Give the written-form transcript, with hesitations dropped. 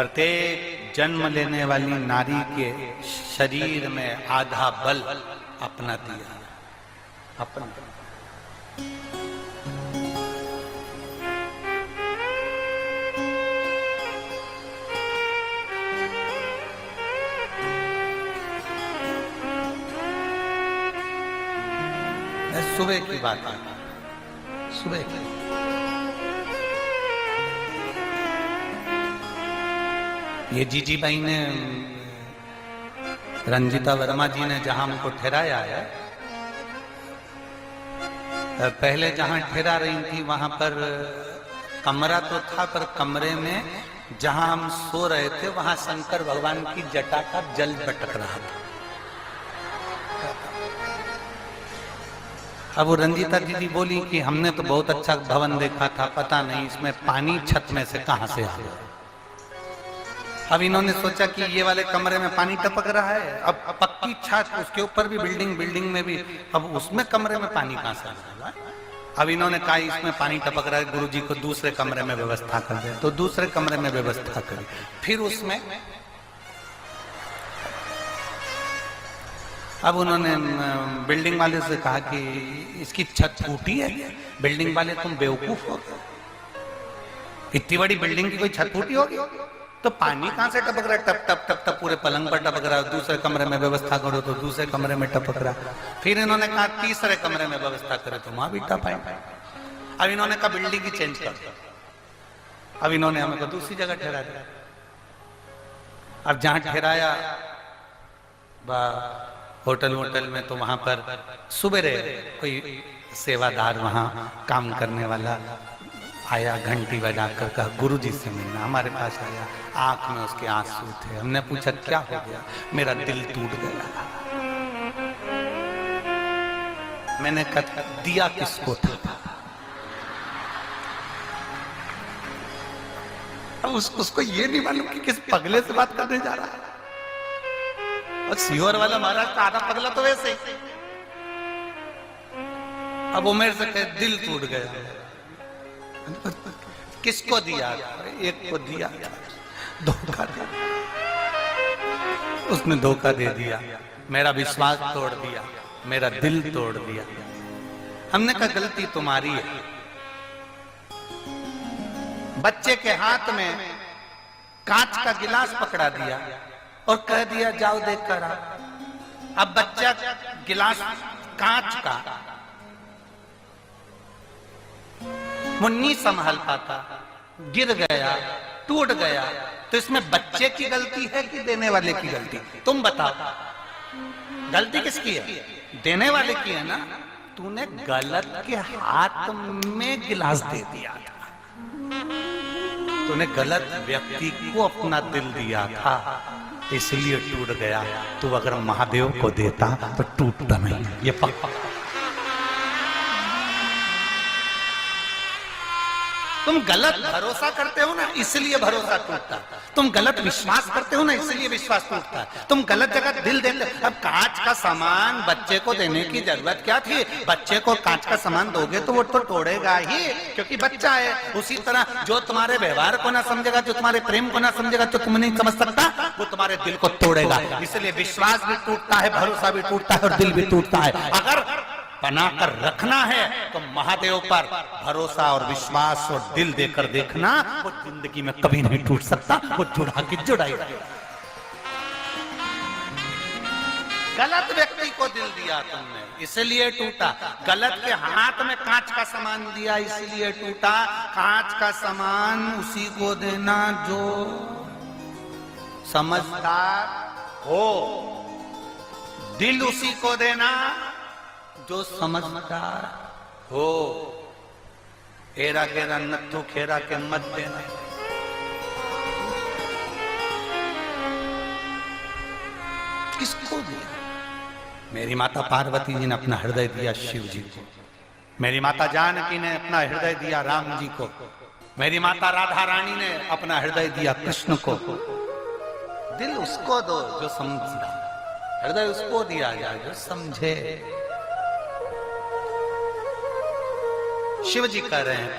प्रत्येक जन्म लेने वाली नारी के शरीर में आधा बल अपना दिया, अपना। सुबह की बात है, सुबह की। ये जीजी भाई ने, रंजीता वर्मा जी ने जहां हमको ठहराया है, पहले जहां ठहरा रही थी वहां पर कमरा तो था, पर कमरे में जहां हम सो रहे थे वहां शंकर भगवान की जटा का जल पटक रहा था। अब वो रंजीता दीदी बोली कि हमने तो बहुत अच्छा भवन देखा था, पता नहीं इसमें पानी छत में से कहां से आ गया। अब इन्होंने सोचा कि ये वाले कमरे में पानी टपक रहा है, अब पक्की छत, उसके ऊपर भी बिल्डिंग में भी, अब उसमें कमरे में पानी कहां से आ रहा है। अब इन्होंने कहा इसमें पानी टपक रहा है, गुरुजी को दूसरे कमरे में व्यवस्था कर दे, तो दूसरे कमरे में व्यवस्था करी। फिर उसमें अब उन्होंने बिल्डिंग वाले से कहा कि इसकी छत टूटी है। बिल्डिंग वाले तुम बेवकूफ हो, इतनी बड़ी बिल्डिंग की कोई छत टूटी होगी तो पानी कहां से टपक रहा है, टप टप टप टप पूरे पलंग पर टपक रहा है, दूसरे कमरे में व्यवस्था करो तो दूसरे कमरे में टपक रहा है। फिर इन्होंने कहा तीसरे कमरे में व्यवस्था करे तो वहां भी टपाए। अब इन्होंने कहा बिल्डिंग ही चेंज कर दो। अब इन्होंने हमें दूसरी जगह ठहरा दिया। अब जहां ठहराया होटल में, तो वहां पर सुबह कोई सेवादार वहां काम करने वाला आया, घंटी बजाकर कहा गुरुजी से मिलना। हमारे पास आया, आंख में उसके आंसू थे। हमने पूछा क्या हो गया? मेरा दिल टूट गया। मैंने कहा दिया किसको था? अब उसको ये नहीं मालूम कि किस पगले से बात करने जा रहा है। और सीहोर वाला महाराज का आधा पगला तो वैसे ही। अब वो मेरे से कहे दिल टूट गया। किसको दिया? एक को दिया, धोखा दिया। उसने धोखा दे दिया, मेरा विश्वास तोड़ दिया, मेरा दिल तोड़ दिया। हमने कहा गलती तुम्हारी है। बच्चे के हाथ में कांच का गिलास पकड़ा दिया और कह दिया जाओ देख कर आ। अब बच्चा गिलास कांच का वो नहीं संभाल पाता, गिर गया, टूट गया, तो इसमें बच्चे की गलती है कि देने वाले की गलती? तुम बताओ, गलती किसकी है? देने वाले की है ना। तूने गलत के हाथ में गिलास दे दिया था, तूने गलत व्यक्ति को अपना दिल दिया था, इसलिए टूट गया। तू अगर महादेव को देता तो टूटता नहीं, ये पक्का। तुम गलत भरोसा करते हो ना, इसलिए भरोसा टूटता। तुम गलत विश्वास करते हो ना, इसलिए विश्वास टूटता। तुम गलत जगह दिल देते। अब कांच का सामान बच्चे को देने की जरूरत क्या थी? बच्चे को कांच का सामान दोगे तो वो तो तोड़ेगा ही, क्योंकि बच्चा है। उसी तरह जो तुम्हारे व्यवहार को ना समझेगा, जो तुम्हारे प्रेम को ना समझेगा, जो तुम नहीं समझ सकता, वो तुम्हारे दिल को तोड़ेगा। इसलिए विश्वास भी टूटता है, भरोसा भी टूटता है और दिल भी टूटता है। अगर बनाकर रखना है तो महादेव पर भरोसा और विश्वास और दिल देकर देखना, वो जिंदगी में कभी नहीं टूट सकता, वो जुड़ा के जुड़ाई रहेगा। गलत व्यक्ति को दिल दिया तुमने, इसलिए टूटा। गलत के हाथ में कांच का सामान दिया, इसलिए टूटा। कांच का सामान उसी को देना जो समझदार हो, दिल उसी को देना जो समझदार हो। हेरा केरा नत्थु खेरा के मत देना। किसको दिया? मेरी माता पार्वती जी ने अपना हृदय दिया शिव जी को। मेरी माता जानकी ने अपना हृदय दिया राम जी को। मेरी माता राधा रानी ने अपना हृदय दिया कृष्ण को। दिल उसको दो जो समझदा, हृदय उसको दिया जाए जो समझे। शिव जी कह रहे हैं